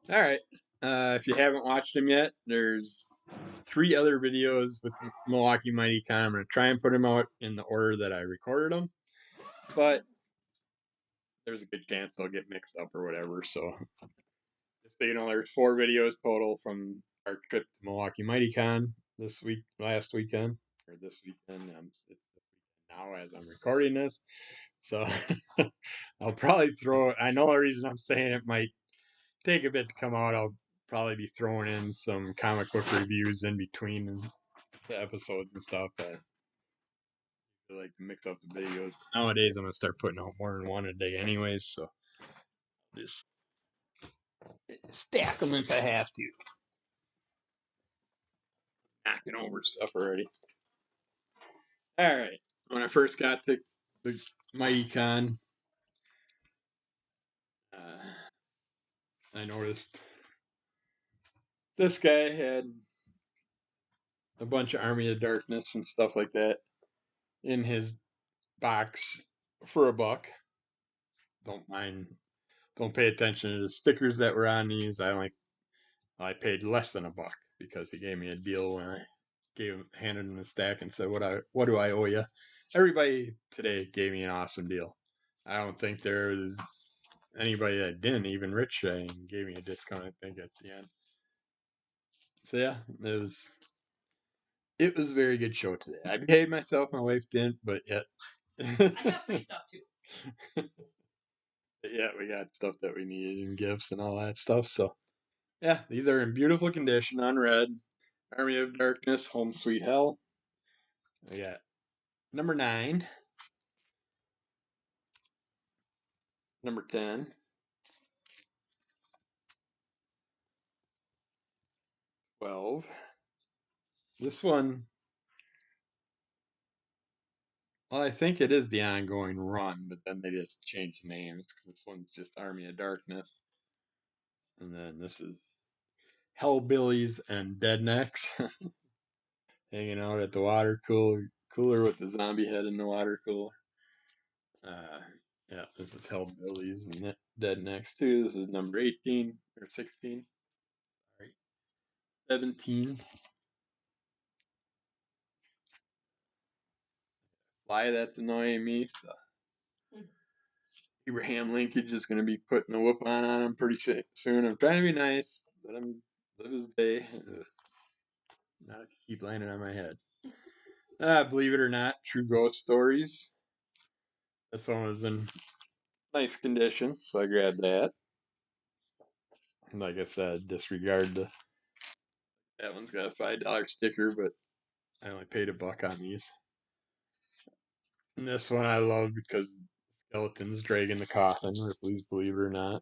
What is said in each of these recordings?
All right. If you haven't watched them yet, there's 3 other videos with Milwaukee Mighty Con. I'm going to try and put them out in the order that I recorded them, but there's a good chance they'll get mixed up or whatever. So, just so you know, there's 4 videos total from our trip to Milwaukee Mighty Con last weekend, or this weekend. It's now as I'm recording this. So, I'll probably throw. I know the reason I'm saying it might take a bit to come out. I'll probably be throwing in some comic book reviews in between the episodes and stuff. I like to mix up the videos. Nowadays, I'm gonna start putting out more than one a day, anyways. So just stack them if I have to. Knocking over stuff already. All right. When I first got to the Mighty Con, I noticed this guy had a bunch of Army of Darkness and stuff like that in his box for $1. Don't mind. Don't pay attention to the stickers that were on these. I paid less than $1 because he gave me a deal when I handed him the stack and said, what do I owe you?" Everybody today gave me an awesome deal. I don't think there was anybody that didn't. Even Rich gave me a discount, I think, at the end. So yeah, it was a very good show today. I behaved myself. My wife didn't, but yet. I got free stuff too. Yeah, we got stuff that we needed and gifts and all that stuff. So yeah, these are in beautiful condition, unread. Army of Darkness, Home Sweet Hell. We got number 9, number 10, 12. This one, well, I think it is the ongoing run, but then they just changed names because this one's just Army of Darkness. And then this is Hellbillies and Deadnecks hanging out at the water cooler with the zombie head in the water cooler. Uh, yeah, this is Hellbillies and Deadnecks too. This is number 18 or 16. Sorry, 17. Fly that's annoying me. So Abraham Lincoln is going to be putting a whoop on him pretty soon. I'm trying to be nice, let him live his day. Not keep landing on my head. Believe it or not, True Ghost Stories. This one was in nice condition, so I grabbed that. Like I said, disregard that one's got a $5 sticker, but I only paid $1 on these. And this one I love because skeletons dragging the coffin, Ripley's Believe It or Not.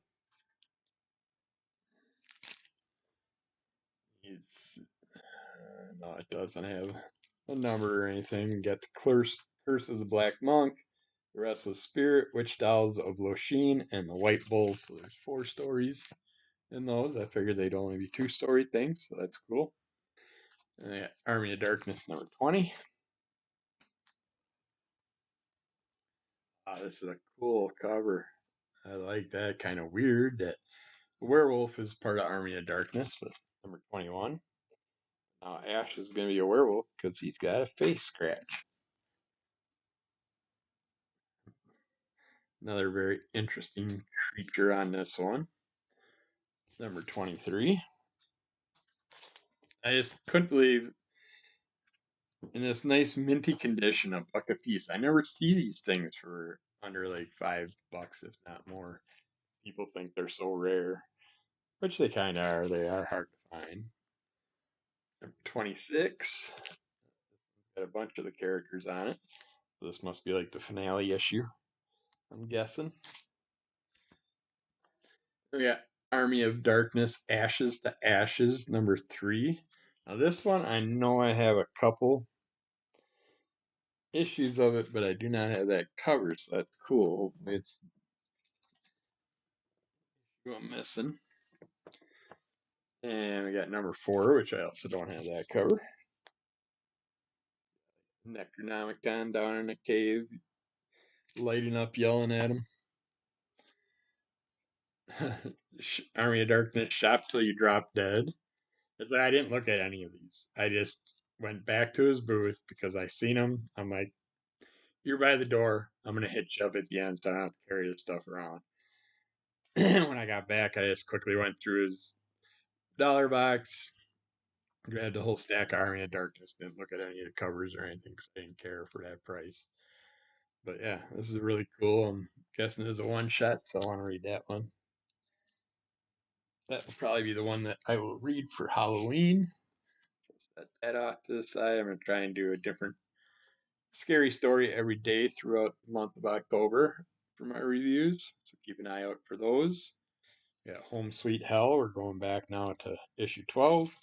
No, it doesn't have a number or anything. You got the Curse of the Black Monk, the Restless Spirit, Witch Dolls of Loshin, and the White Bulls. So there's 4 stories in those. I figured they'd only be 2-story things, so that's cool. And I got Army of Darkness number 20. This is a cool cover. I like that. Kind of weird that the werewolf is part of Army of Darkness, but number 21. Now Ash is going to be a werewolf because he's got a face scratch. Another very interesting creature on this one. Number 23. I just couldn't believe in this nice minty condition, $1 a piece. I never see these things for under like $5, if not more. People think they're so rare, which they kind of are. They are hard to find. Number 26. Got a bunch of the characters on it. So this must be like the finale issue, I'm guessing. We got Army of Darkness, Ashes to Ashes, number 3. Now this one, I know I have a couple issues of it, but I do not have that cover, so that's cool. It's I'm missing. And we got number 4, which I also don't have that cover. Necronomicon down in a cave, lighting up, yelling at him. Army of Darkness, Shop Till You Drop Dead. It's like I didn't look at any of these. I just went back to his booth because I seen him. I'm like, you're by the door. I'm gonna hit you up at the end so I don't have to carry this stuff around. When I got back, I just quickly went through his dollar box, grabbed a whole stack of Army of Darkness. Didn't look at any of the covers or anything because I didn't care for that price. But yeah, this is really cool. I'm guessing this is a one shot, so I want to read that one. That will probably be the one that I will read for Halloween. Set that off to the side. I'm going to try and do a different scary story every day throughout the month of October for my reviews. So keep an eye out for those. We got Home Sweet Hell. We're going back now to issue 12.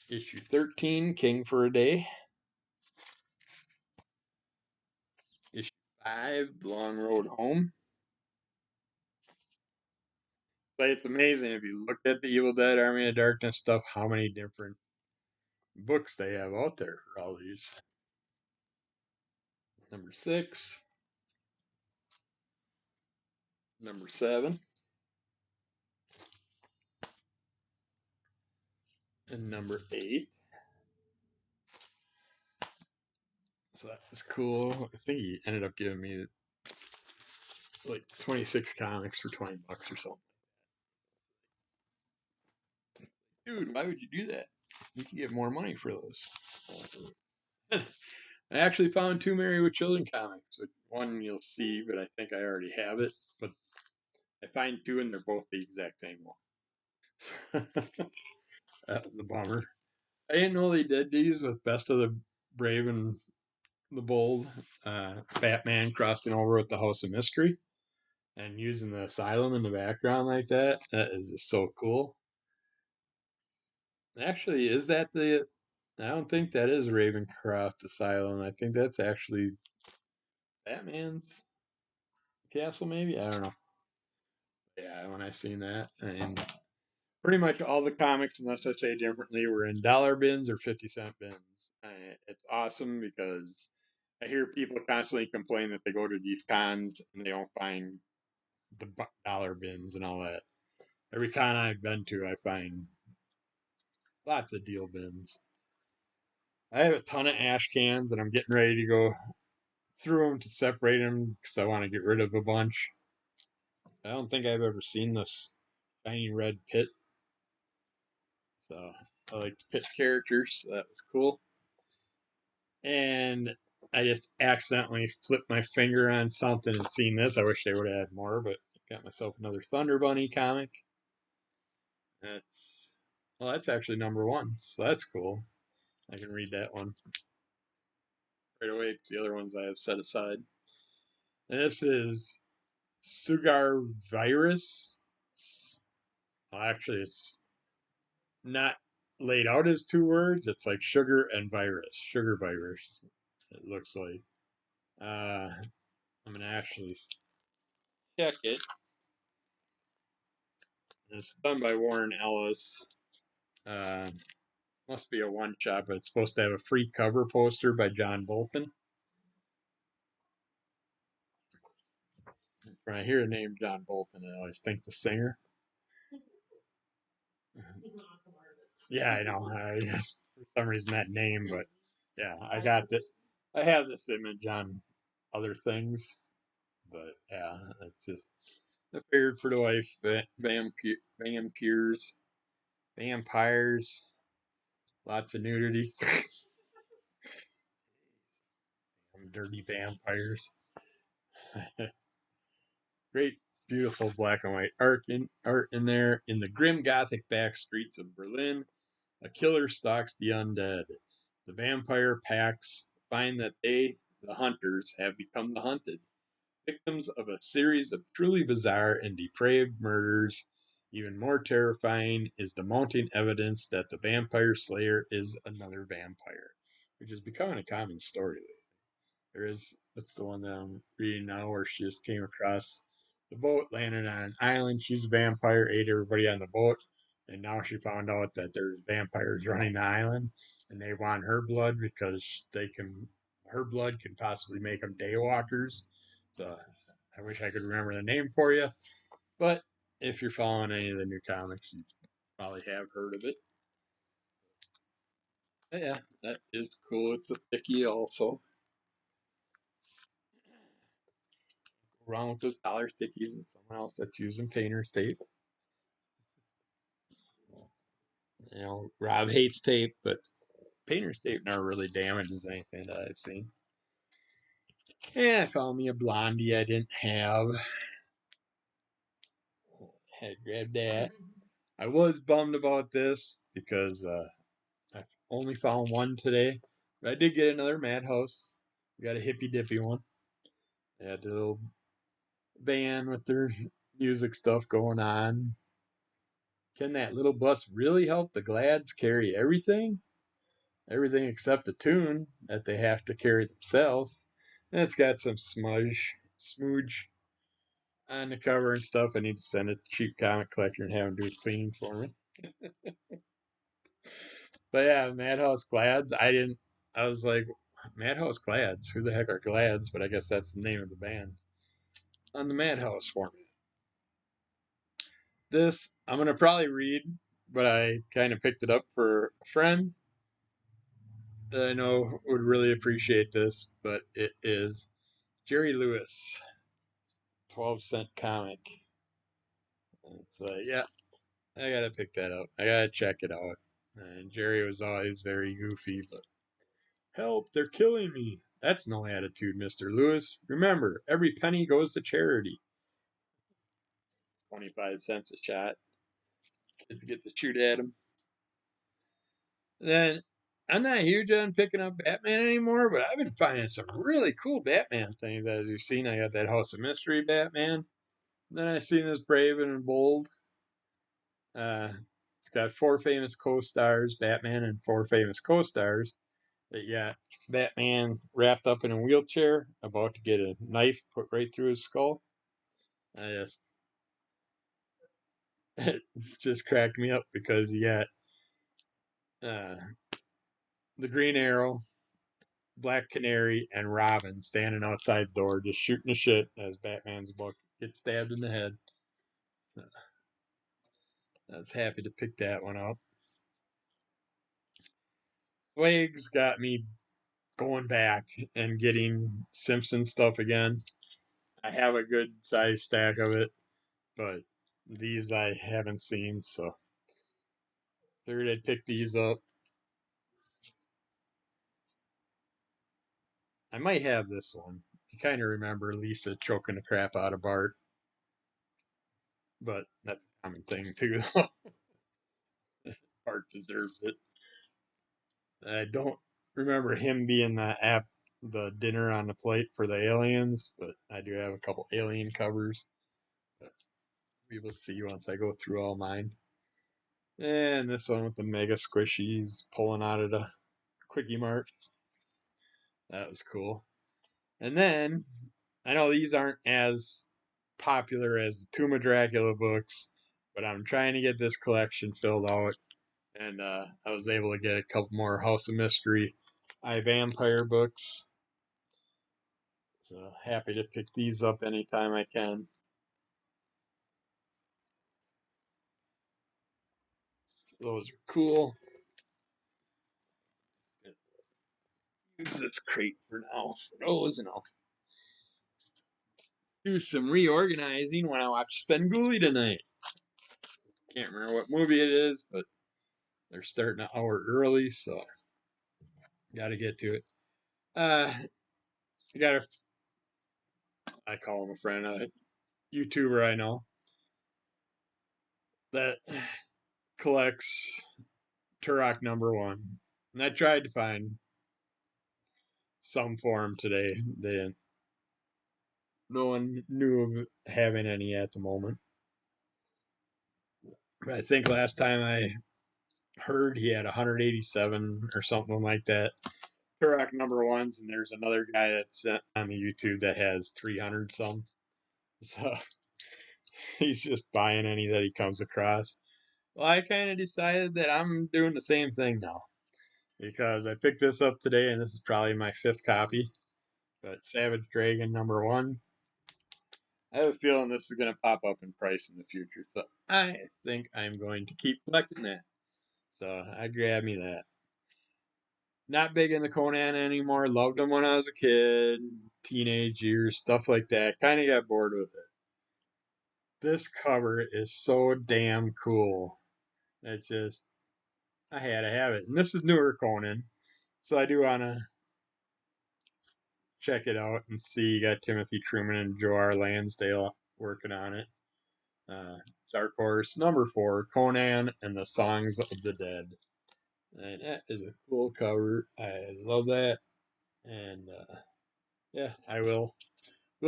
Issue 13, King for a Day. Issue 5, Long Road Home. But it's amazing if you look at the Evil Dead Army of Darkness stuff, how many different books they have out there for all these. Number 6. Number 7. And number 8. So that was cool. I think he ended up giving me like 26 comics for $20 or something. Dude, why would you do that? You can get more money for those. I actually found 2 Married with Children comics. One you'll see, but I think I already have it. But I find 2 and they're both the exact same one. That was a bummer. I didn't know they did these with Best of the Brave and the Bold. Batman crossing over with the House of Mystery and using the asylum in the background like that. That is just so cool. Actually, is that the? I don't think that is Ravencroft Asylum. I think that's actually Batman's castle. Maybe I don't know. Yeah, when I seen that, and pretty much all the comics, unless I say differently, were in dollar bins or 50-cent bins. It's awesome because I hear people constantly complain that they go to these cons and they don't find the dollar bins and all that. Every con I've been to, I find lots of deal bins. I have a ton of ash cans and I'm getting ready to go through them to separate them because I want to get rid of a bunch. I don't think I've ever seen this shiny red pit. So I like the pit characters. So that was cool. And I just accidentally flipped my finger on something and seen this. I wish they would have had more, but got myself another Thunder Bunny comic. That's that's actually number 1, so that's cool. I can read that one right away because the other ones I have set aside. And this is Sugar Virus. Well, actually, it's not laid out as 2 words. It's like sugar and virus. Sugar virus. It looks like. I'm gonna actually check it. It's done by Warren Ellis. Uh, must be a one shot, but it's supposed to have a free cover poster by John Bolton. When I hear the name John Bolton, I always think the singer. He's an awesome artist. Yeah, I know. I just for some reason that name, but yeah, I got that. I have this image on other things, but yeah, it's just prepared for the life. Vampires, lots of nudity, dirty vampires. Great, beautiful black and white art in there. In the grim Gothic back streets of Berlin, a killer stalks the undead. The vampire packs find that they, the hunters, have become the hunted, victims of a series of truly bizarre and depraved murders. Even more terrifying is the mounting evidence that the vampire slayer is another vampire, which is becoming a common story. There is, that's the one that I'm reading now, where she just came across the boat, landed on an island. She's a vampire, ate everybody on the boat, and now she found out that there's vampires running the island, and they want her blood because her blood can possibly make them daywalkers. So I wish I could remember the name for you, but if you're following any of the new comics, you probably have heard of it. But yeah, that is cool. It's a thickie also. Go around with those dollar stickies and someone else that's using painter's tape. You know, Rob hates tape, but painter's tape never really damages anything that I've seen. And I found me a blondie I didn't have. Had grabbed that. I was bummed about this because I only found one today. But I did get another Madhouse. We got a hippy dippy one. They had a little van with their music stuff going on. Can that little bus really help the Glads carry everything? Everything except the tune that they have to carry themselves. And it's got some smooge on the cover and stuff. I need to send it to Cheap Comic Collector and have him do a cleaning for me. But yeah, Madhouse Glads. I was like, Madhouse Glads? Who the heck are Glads? But I guess that's the name of the band on the Madhouse format. This, I'm going to probably read, but I kind of picked it up for a friend that I know would really appreciate this, but it is Jerry Lewis, 12-cent comic. And it's like, yeah, I got to pick that up. I got to check it out. And Jerry was always very goofy, but help, they're killing me. That's no attitude, Mr. Lewis. Remember, every penny goes to charity. 25 cents a shot. Kids get to shoot at him. Then, I'm not huge on picking up Batman anymore, but I've been finding some really cool Batman things. As you've seen, I got that House of Mystery Batman. Then I seen this Brave and Bold. It's got 4 famous co-stars, Batman and 4 famous co-stars. That got Batman wrapped up in a wheelchair, about to get a knife put right through his skull. I just it just cracked me up because you got uh, the Green Arrow, Black Canary, and Robin standing outside the door just shooting the shit as Batman's about to get stabbed in the head. So, I was happy to pick that one up. Swags got me going back and getting Simpson stuff again. I have a good size stack of it, but these I haven't seen, so figured I'd pick these up. I might have this one. You kind of remember Lisa choking the crap out of Bart, but that's a common thing too. Bart deserves it. I don't remember him being the dinner on the plate for the aliens, but I do have a couple alien covers. But we will see once I go through all mine. And this one with the mega squishies pulling out of the Quickie Mart. That was cool. And then I know these aren't as popular as the Tomb of Dracula books, but I'm trying to get this collection filled out. And I was able to get a couple more House of Mystery, Vampire books. So happy to pick these up anytime I can. Those are cool. Use this crate for now for those, and I'll do some reorganizing when I watch Spenguli tonight. Can't remember what movie it is, but they're starting an hour early, so got to get to it. I got a, I call him a friend, a YouTuber I know that collects Turok #1, and I tried to find some for him today. They didn't. No one knew of having any at the moment. But I think last time I heard he had 187 or something like that. Turok #1s, and there's another guy that's on the YouTube that has 300 some. So he's just buying any that he comes across. Well, I kind of decided that I'm doing the same thing now because I picked this up today, and this is probably my 5th copy. But Savage Dragon #1, I have a feeling this is going to pop up in price in the future. So I think I'm going to keep collecting that. So I grabbed me that. Not big into Conan anymore. Loved him when I was a kid, teenage years, stuff like that. Kind of got bored with it. This cover is so damn cool. It's just, I had to have it. And this is newer Conan. So I do want to check it out and see. You got Timothy Truman and Joe R. Lansdale working on it. Uh, Dark Horse number 4, Conan and the Songs of the Dead. And that is a cool cover. I love that. And yeah, I will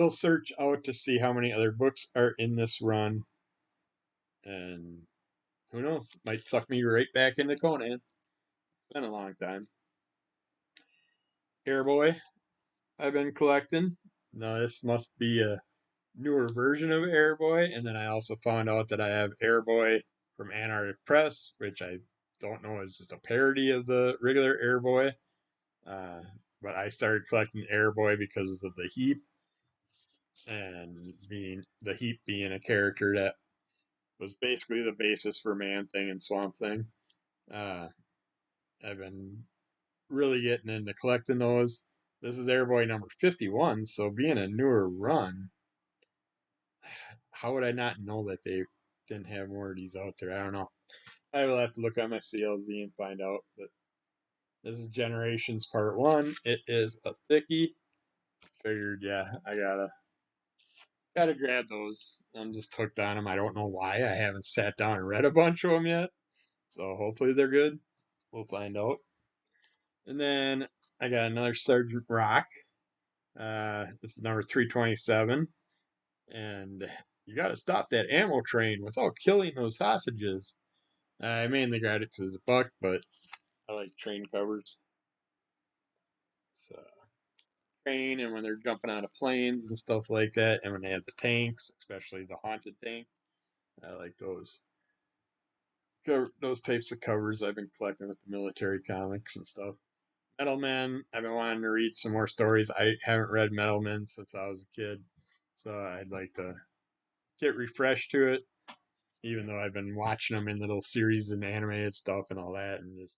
search out to see how many other books are in this run. And who knows? Might suck me right back into Conan. It's been a long time. Airboy, I've been collecting. Now this must be a newer version of Airboy, and then I also found out that I have Airboy from Antarctic Press, which I don't know is just a parody of the regular Airboy. Uh, but I started collecting Airboy because of the Heap, and being the Heap being a character that was basically the basis for Man Thing and Swamp Thing. Uh, I've been really getting into collecting those. This is Airboy number 51, so being a newer run, how would I not know that they didn't have more of these out there? I don't know. I will have to look at my CLZ and find out. But this is Generations Part 1. It is a thickie. Figured, yeah, I gotta grab those. I'm just hooked on them. I don't know why. I haven't sat down and read a bunch of them yet. So hopefully they're good. We'll find out. And then I got another Sergeant Rock. This is number 327. And you got to stop that ammo train without killing those sausages. I mainly got it because it's a buck, but I like train covers. So, train, and when they're jumping out of planes and stuff like that, and when they have the tanks, especially the haunted tank, I like those. Those types of covers I've been collecting with the military comics and stuff. Metal Men, I've been wanting to read some more stories. I haven't read Metal Men since I was a kid, so I'd like to get refreshed to it. Even though I've been watching them in little series and animated stuff and all that, and just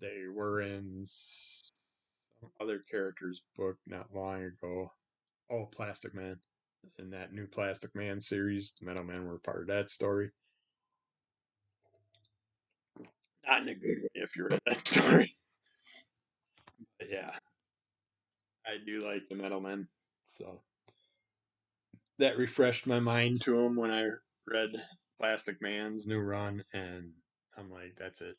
they were in some other character's book not long ago. Oh, Plastic Man. In that new Plastic Man series, the Metal Men were part of that story. Not in a good way if you read that story. But yeah, I do like the Metal Men. So that refreshed my mind to them when I read Plastic Man's new run, and I'm like, that's it.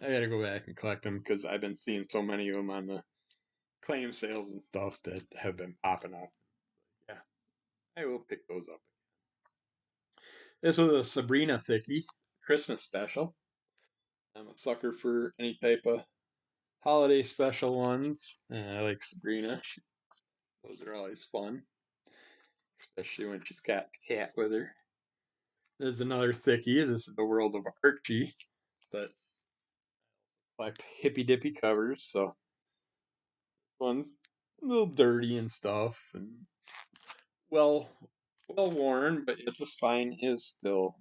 I gotta go back and collect them because I've been seeing so many of them on the claim sales and stuff that have been popping up. Yeah, I will pick those up. This was a Sabrina Thickie Christmas special. I'm a sucker for any type of holiday special ones. I like Sabrina. Those are always fun, especially when she's got the cat with her. There's another Thickie. This is the World of Archie, but collect hippy dippy covers, so one's a little dirty and stuff, and well, well worn, but yet the spine is still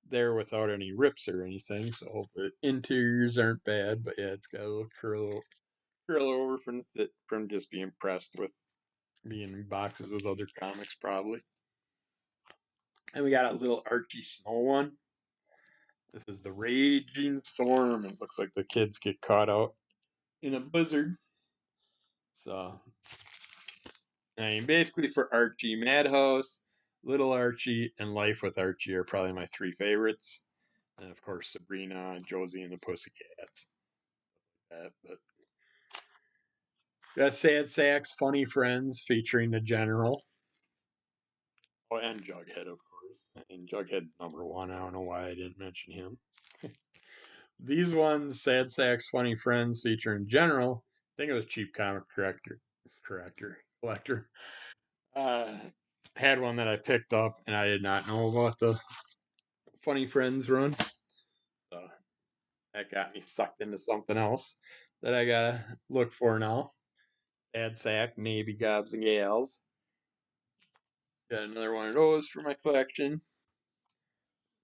there without any rips or anything. So the interiors aren't bad, but yeah, it's got a little curl over from just being pressed with being in boxes with other comics, probably. And we got a little Archie Snow one. This is the Raging Storm. It looks like the kids get caught out in a blizzard. So, I mean, basically for Archie, Madhouse, Little Archie, and Life with Archie are probably my 3 favorites. And of course, Sabrina, Josie, and the Pussycats. But got Sad Sacks, Funny Friends featuring the General. Oh, and Jughead, of course. And Jughead number 1. I don't know why I didn't mention him. These ones, Sad Sacks, Funny Friends featuring General. I think it was Cheap Comic Collector. Uh, had one that I picked up, and I did not know about the Funny Friends run. So that got me sucked into something else that I gotta look for now. Sad Sack, Navy Gobs and Gals. Got another one of those for my collection.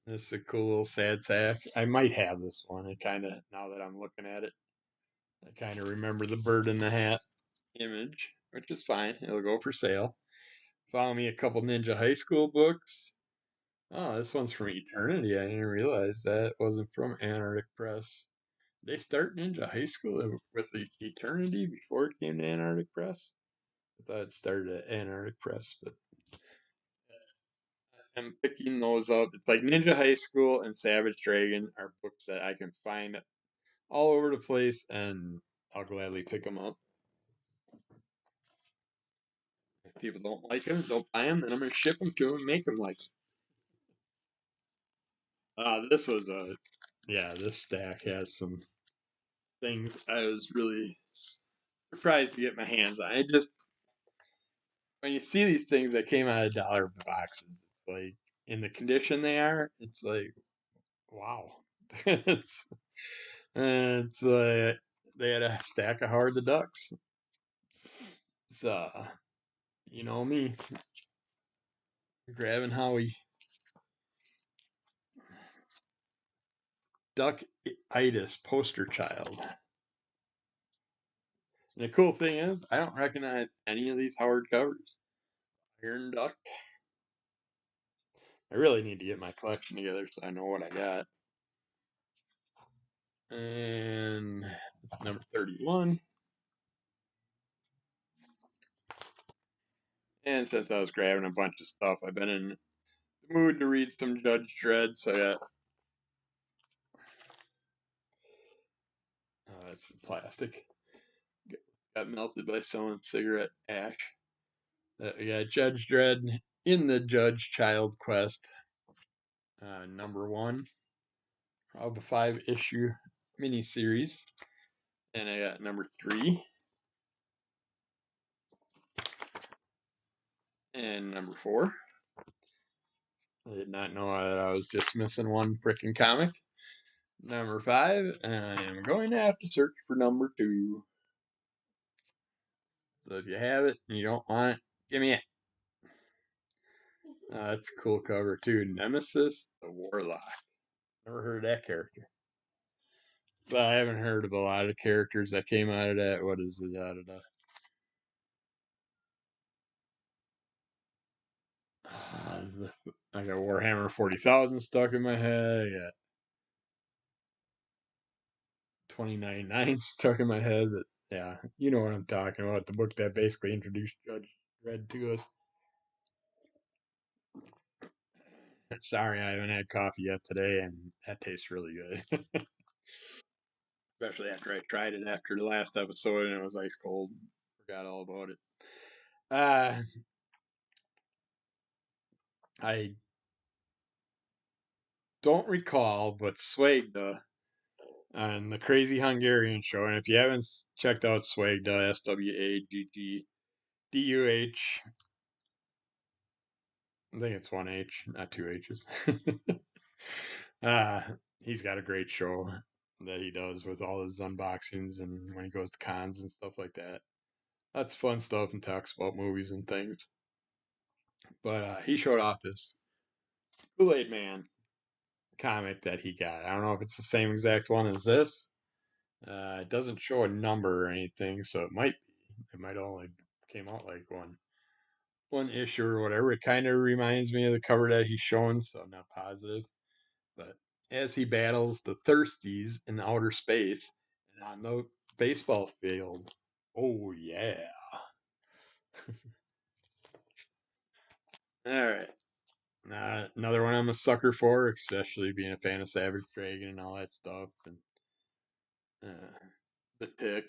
This is a cool little sad sack. I might have this one. It kind of, now that I'm looking at it, I kind of remember the bird in the hat image, which is fine. It'll go for sale. Found me a couple Ninja High School books. Oh, this one's from Eternity. I didn't realize that wasn't from Antarctic Press. Did they start Ninja High School with the Eternity before it came to Antarctic Press? I thought it started at Antarctic Press, but I'm picking those up. It's like Ninja High School and Savage Dragon are books that I can find all over the place, and I'll gladly pick them up. If people don't like them, don't buy them, then I'm going to ship them to them and make them like them. This was this stack has some things I was really surprised to get my hands on. It just, when you see these things that came out of dollar boxes, it's like, in the condition they are, it's like, wow. it's like they had a stack of Howard the Ducks. So, you know me, grabbing Howie. Duck-itis poster child. And the cool thing is, I don't recognize any of these Howard covers. Iron Duck. I really need to get my collection together so I know what I got. And it's number 31. And since I was grabbing a bunch of stuff, I've been in the mood to read some Judge Dredd, so I got it's plastic. Got melted by someone's cigarette ash. We got Judge Dredd in the Judge Child Quest, number 1 of a 5-issue miniseries. And I got number 3 and number 4. I did not know that I was just missing one freaking comic. Number 5, and I am going to have to search for number 2. So if you have it and you don't want it, give me it. That's a cool cover too. Nemesis the Warlock. Never heard of that character. But I haven't heard of a lot of characters that came out of that. What is it out of the? I got Warhammer 40,000 stuck in my head. I got 2099 stuck in my head. But yeah, you know what I'm talking about. The book that basically introduced Judge Dredd to us. Sorry, I haven't had coffee yet today, and that tastes really good. Especially after I tried it after the last episode and it was ice cold. Forgot all about it. Uh, I don't recall, but Swagda on the Crazy Hungarian Show, and if you haven't checked out Swagda, Swaggduh, I think it's one H, not two H's. uh, he's got a great show that he does with all his unboxings and when he goes to cons and stuff like that. That's fun stuff and talks about movies and things. But he showed off this Kool-Aid Man comic that he got. I don't know if it's the same exact one as this. It doesn't show a number or anything, so it might be. It might only came out like one issue or whatever. It kind of reminds me of the cover that he's showing, so I'm not positive. But as he battles the Thirsties in outer space and on the baseball field, oh yeah. All right. Another one I'm a sucker for, especially being a fan of Savage Dragon and all that stuff. And the Tick.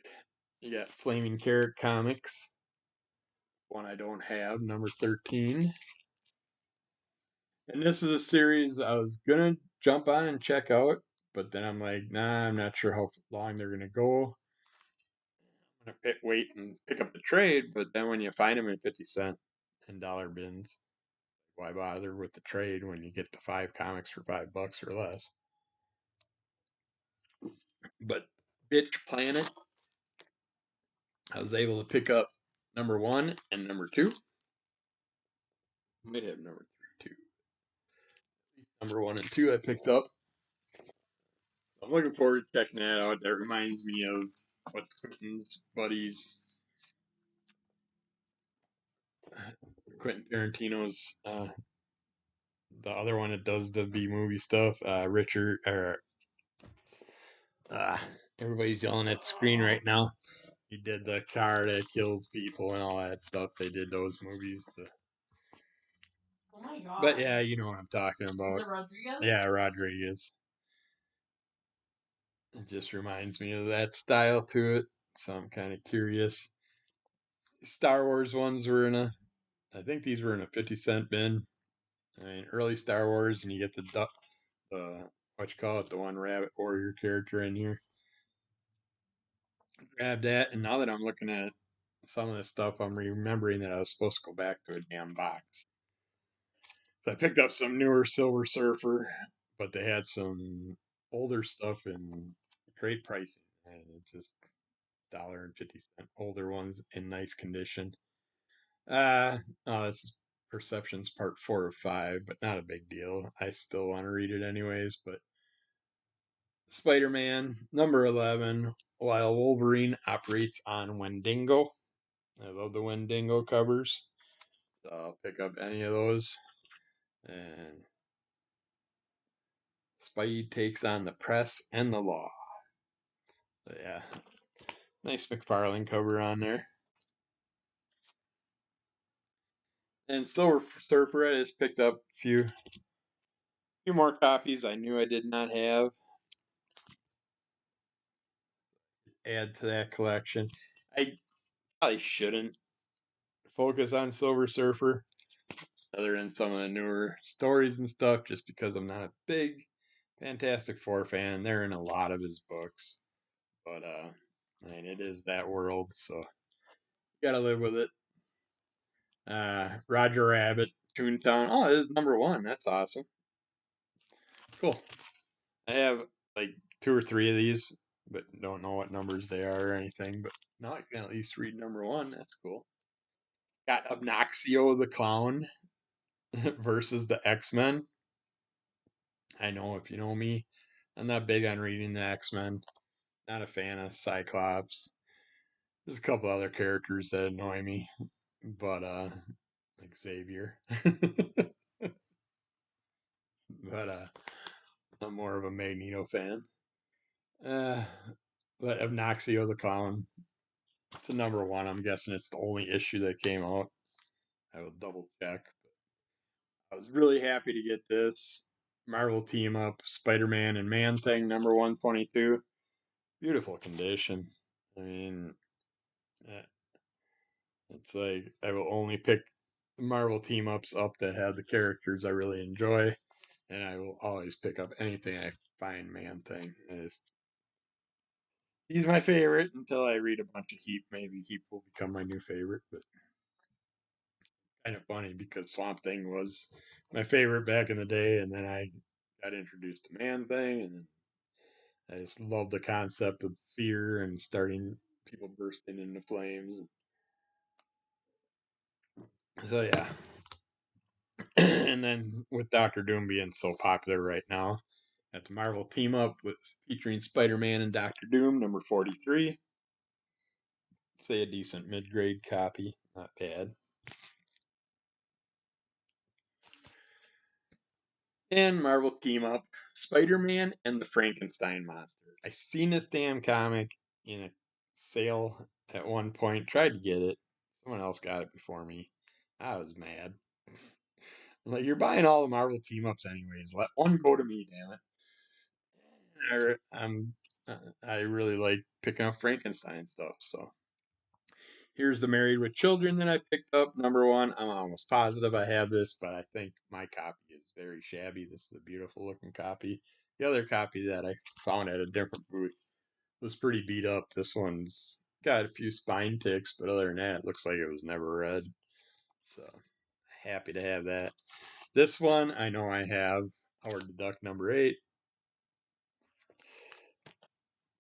You got Flaming Carrot Comics. One I don't have, number 13. And this is a series I was going to jump on and check out, but then I'm like, nah, I'm not sure how long they're going to go. I'm going to wait and pick up the trade, but then when you find them in 50-cent and dollar bins, why bother with the trade when you get the 5 comics for $5 or less? But Bitch Planet, I was able to pick up number 1 and number 2. Might have number 3 too. Number 1 and 2 I picked up. I'm looking forward to checking that out. That reminds me of what's Quentin's buddies, Quentin Tarantino's, the other one that does the B movie stuff, Richard, or everybody's yelling at the screen right now. He did the car that kills people and all that stuff. They did those movies. Oh my god. But yeah, you know what I'm talking about. Is it Rodriguez? Yeah, Rodriguez. It just reminds me of that style to it. So I'm kind of curious. Star Wars ones were I think these were in a 50-cent bin. I mean, early Star Wars, and you get what you call it, the one Rabbit Warrior character in here. Grab that, and now that I'm looking at some of this stuff, I'm remembering that I was supposed to go back to a damn box. So I picked up some newer Silver Surfer, but they had some older stuff in great pricing, and it's just $1.50 older ones in nice condition. This is Perceptions Part 4 of 5, but not a big deal. I still want to read it anyways, but Spider-Man, number 11, While Wolverine Operates on Wendigo. I love the Wendigo covers. So I'll pick up any of those. And Spidey takes on the press and the law. So yeah, nice McFarlane cover on there. And Silver Surfer, I just picked up a few more copies I knew I did not have. Add to that collection. I probably shouldn't focus on Silver Surfer, other than some of the newer stories and stuff, just because I'm not a big Fantastic Four fan. They're in a lot of his books, but I mean, it is that world, so you gotta live with it. Roger Rabbit, Toontown. Oh, it is number 1. That's awesome. Cool. I have like 2 or 3 of these, but don't know what numbers they are or anything. But now I can at least read number 1. That's cool. Got Obnoxio the Clown versus the X-Men. I know, if you know me, I'm not big on reading the X-Men. Not a fan of Cyclops. There's a couple other characters that annoy me, but like Xavier. But I'm more of a Magneto fan. Uh, but Obnoxio the Clown, it's a number 1. I'm guessing it's the only issue that came out. I will double check. I was really happy to get this Marvel Team Up Spider-Man and Man-Thing number 122. Beautiful condition. I mean, uh, it's like I will only pick Marvel Team Ups up that have the characters I really enjoy, and I will always pick up anything I find Man-Thing. He's my favorite until I read a bunch of Heap. Maybe Heap will become my new favorite, but kind of funny because Swamp Thing was my favorite back in the day, and then I got introduced to Man-Thing, and I just love the concept of fear and starting people bursting into flames. So yeah. And then with Doctor Doom being so popular right now, at the Marvel Team Up with featuring Spider-Man and Doctor Doom, number 43. Say a decent mid-grade copy, not bad. And Marvel Team Up, Spider-Man and the Frankenstein Monster. I seen this damn comic in a sale at one point, tried to get it. Someone else got it before me. I was mad. I'm like, you're buying all the Marvel Team Ups anyways. Let one go to me, damn it. I really like picking up Frankenstein stuff, so here's the Married with Children that I picked up. Number 1. I'm almost positive I have this, but I think my copy is very shabby. This is a beautiful looking copy. The other copy that I found at a different booth was pretty beat up. This one's got a few spine ticks, but other than that, it looks like it was never read. So happy to have that. This one I know I have Howard the Duck number 8.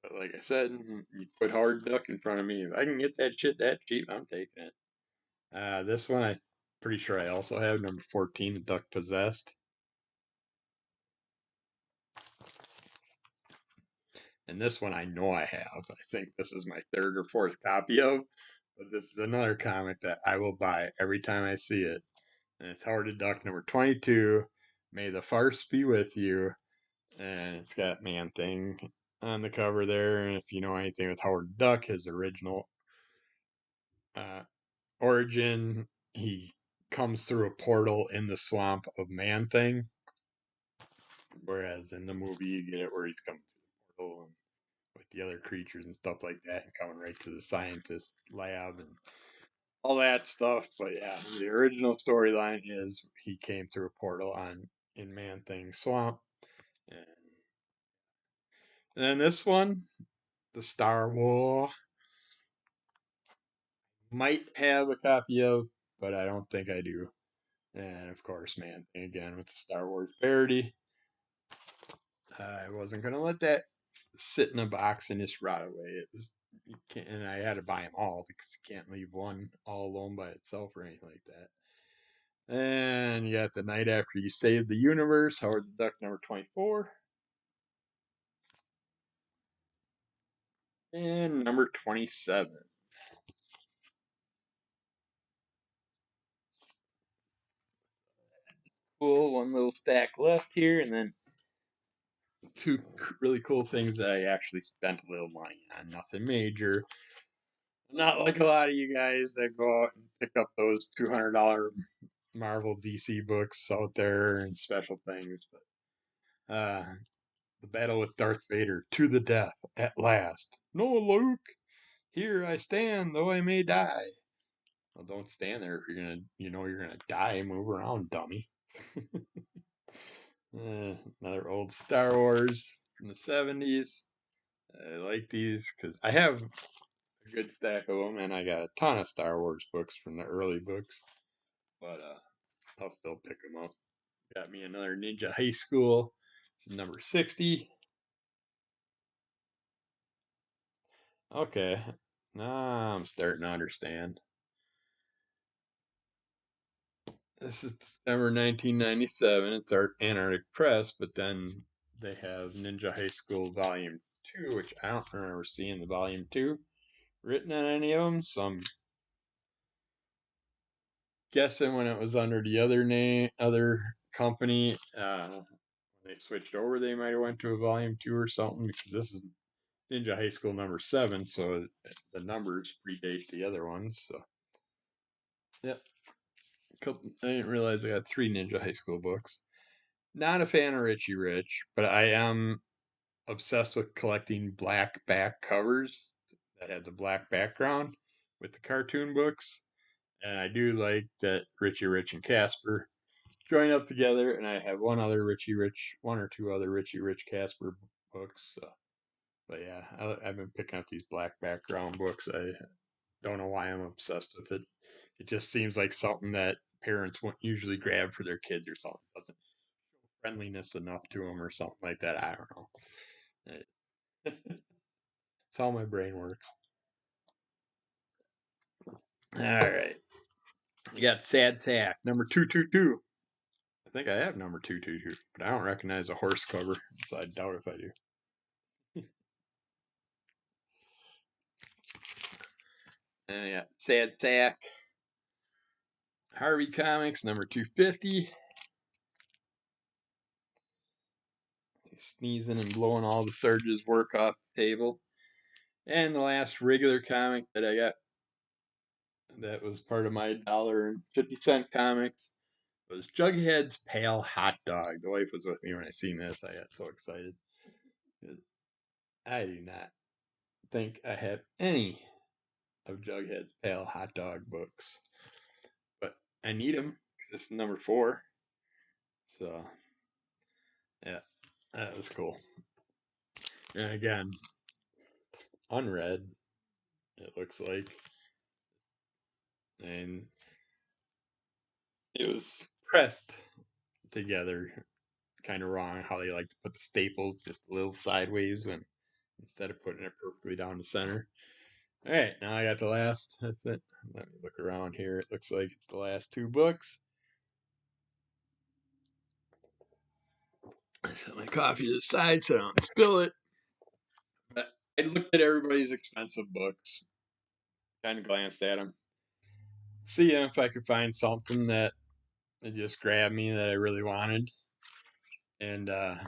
But like I said, you put Howard the Duck in front of me. If I can get that shit that cheap, I'm taking it. This one Pretty sure I also have number 14, The Duck Possessed. And this one I know I have. I think this is my third or fourth copy of. But this is another comic that I will buy every time I see it. And it's Howard the Duck number 22. May the farce be with you. And it's got Man Thing on the cover there. And if you know anything with Howard the Duck, his original uh, origin, he comes through a portal in the swamp of Man Thing. Whereas in the movie, you get it where he's coming through the portal and with the other creatures and stuff like that, and coming right to the scientist lab and all that stuff. But yeah, the original storyline is he came through a portal on in Man Thing Swamp, and then this one, the Star War, might have a copy of, but I don't think I do. And of course, Man Thing again with the Star Wars parody. I wasn't gonna let that sit in a box and just rot away. It was, you can't, and I had to buy them all because you can't leave one all alone by itself or anything like that. And you got The Night After You Saved the Universe, Howard the Duck number 24, and number 27. Cool, one little stack left here, and then two really cool things that I actually spent a little money on. Nothing major. Not like a lot of you guys that go out and pick up those $200 Marvel DC books out there and special things. But the battle with Darth Vader to the death at last. No, Luke, here I stand, though I may die. Well, don't stand there if you're gonna die. Move around, dummy. Another old Star Wars from the '70s. I like these because I have a good stack of them, and I got a ton of Star Wars books from the early books. But I'll still pick them up. Got me another Ninja High School, number 60. Okay, now I'm starting to understand. This is December 1997. It's Art Antarctic Press, but then they have Ninja High School Volume 2, which I don't remember seeing the Volume 2 written on any of them, so I'm guessing when it was under the other name, other company, when they switched over, they might have went to a Volume 2 or something, because this is Ninja High School number 7, so the numbers predate the other ones, so. Yep. I didn't realize I got 3 Ninja High School books. Not a fan of Richie Rich, but I am obsessed with collecting black back covers that have the black background with the cartoon books. And I do like that Richie Rich and Casper join up together, and I have one or two other Richie Rich Casper books. So. But yeah, I've been picking up these black background books. I don't know why I'm obsessed with it. It just seems like something that parents wouldn't usually grab for their kids or something. It doesn't show friendliness enough to them or something like that. I don't know. It's how my brain works. All right. You got Sad Sack, number 222. I think I have number 222, but I don't recognize a horse cover, so I doubt if I do. Yeah, Sad Sack. Harvey Comics, number 250. He's sneezing and blowing all the Surge's work off the table. And the last regular comic that I got that was part of my $1.50 comics was Jughead's Pale Hot Dog. The wife was with me when I seen this. I got so excited. I do not think I have any of Jughead's Pale Hot Dog books, but I need them because it's number 4. So yeah, that was cool. And again, unread. It looks like, and it was pressed together kind of wrong how they like to put the staples just a little sideways and instead of putting it perfectly down the center. All right, now I got the last. That's it. Let me look around here. It looks like it's the last two books. I set my coffee to the side so I don't spill it. But I looked at everybody's expensive books, kind of glanced at them, see if I could find something that just grabbed me that I really wanted. And the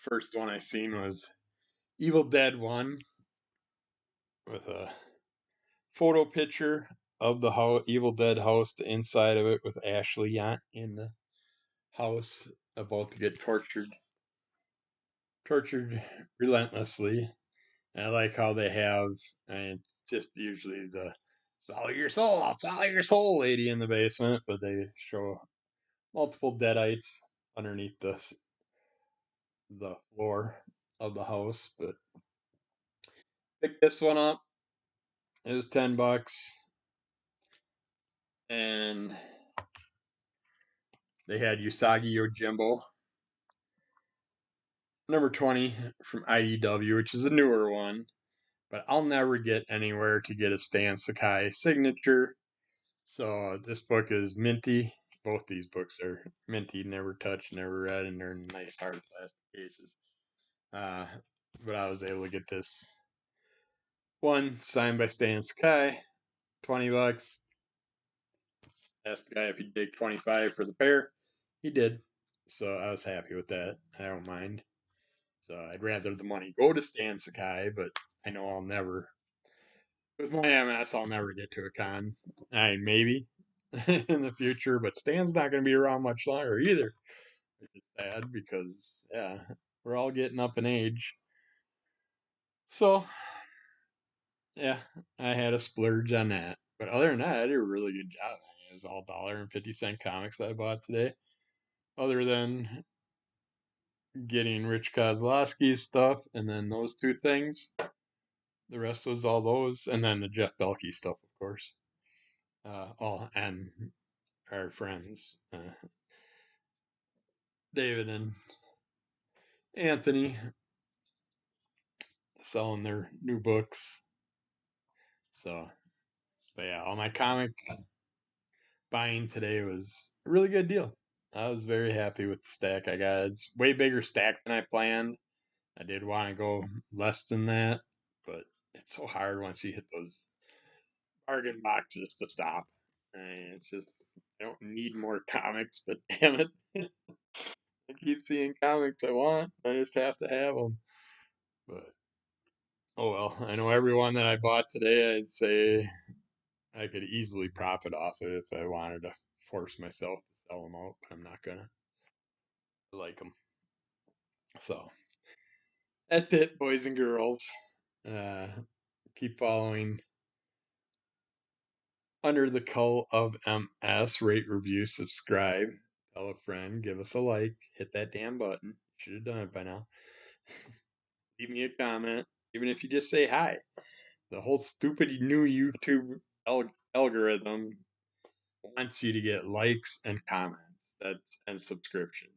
first one I seen was Evil Dead 1 with a photo picture of the Evil Dead house, the inside of it with Ashley in the house about to get tortured relentlessly. And I like how they have, and it's just usually the I'll swallow your soul lady in the basement, but they show multiple deadites underneath the floor of the house. But pick this one up. It was $10, and they had Usagi Yojimbo, number 20 from IDW, which is a newer one. But I'll never get anywhere to get a Stan Sakai signature. So this book is minty. Both these books are minty, never touched, never read, and they're in nice hard plastic cases. Uh, but I was able to get this one signed by Stan Sakai, $20. Asked the guy if he'd take 25 for the pair. He did. So I was happy with that. I don't mind. So I'd rather the money go to Stan Sakai, but I know I'll never, with my MS, I'll never get to a con. Maybe in the future, but Stan's not going to be around much longer either. Which is sad because, yeah, we're all getting up in age. So, yeah, I had a splurge on that. But other than that, I did a really good job. It was all $1.50 comics I bought today. Other than getting Rich Kozlowski's stuff and then those two things, the rest was all those. And then the Jeff Belkey stuff, of course. And our friends, David and Anthony, selling their new books. So, but yeah, all my comic buying today was a really good deal. I was very happy with the stack I got. It's way bigger stack than I planned. I did want to go less than that, but it's so hard once you hit those bargain boxes to stop. And it's just I don't need more comics, but damn it, I keep seeing comics I want. I just have to have them. But oh well, I know everyone that I bought today. I'd say I could easily profit off it if I wanted to force myself to sell them out, but I'm not gonna. I like them. So that's it, boys and girls. Uh, keep following Under the Cull of MS. Rate, review, subscribe. Tell a friend. Give us a like. Hit that damn button. Should have done it by now. Leave me a comment, even if you just say hi. The whole stupid new YouTube algorithm wants you to get likes and comments. And subscription.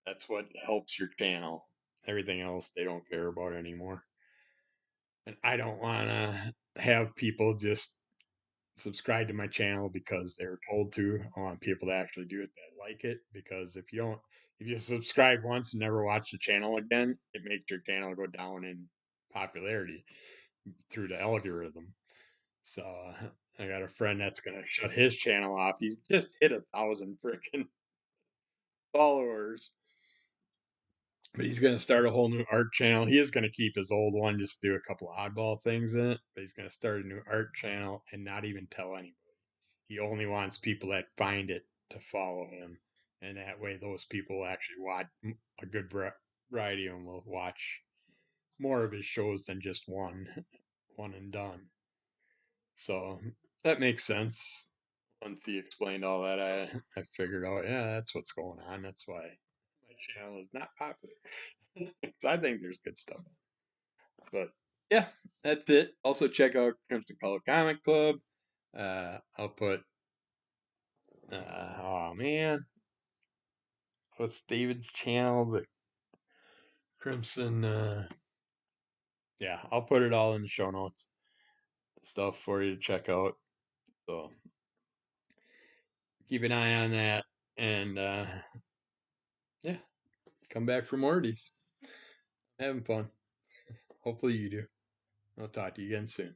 That's what helps your channel. Everything else they don't care about anymore. And I don't want to have people just subscribe to my channel because they were told to. I want people to actually do it that like it, because if you subscribe once and never watch the channel again, it makes your channel go down in popularity through the algorithm. So I got a friend that's gonna shut his channel off. He's just hit 1,000 freaking followers, but he's going to start a whole new art channel. He is going to keep his old one, just do a couple of oddball things in it, but he's going to start a new art channel and not even tell anybody. He only wants people that find it to follow him, and that way those people will actually watch a good variety of them will watch more of his shows than just one and done. So that makes sense. Once he explained all that, I figured out, yeah, that's what's going on. That's why my channel is not popular. So I think there's good stuff. But yeah, that's it. Also check out Crimson Color Comic Club. I'll put oh man, what's David's channel? The Crimson yeah, I'll put it all in the show notes stuff for you to check out. So keep an eye on that, and yeah, come back for more of these. Having fun. Hopefully you do. I'll talk to you again soon.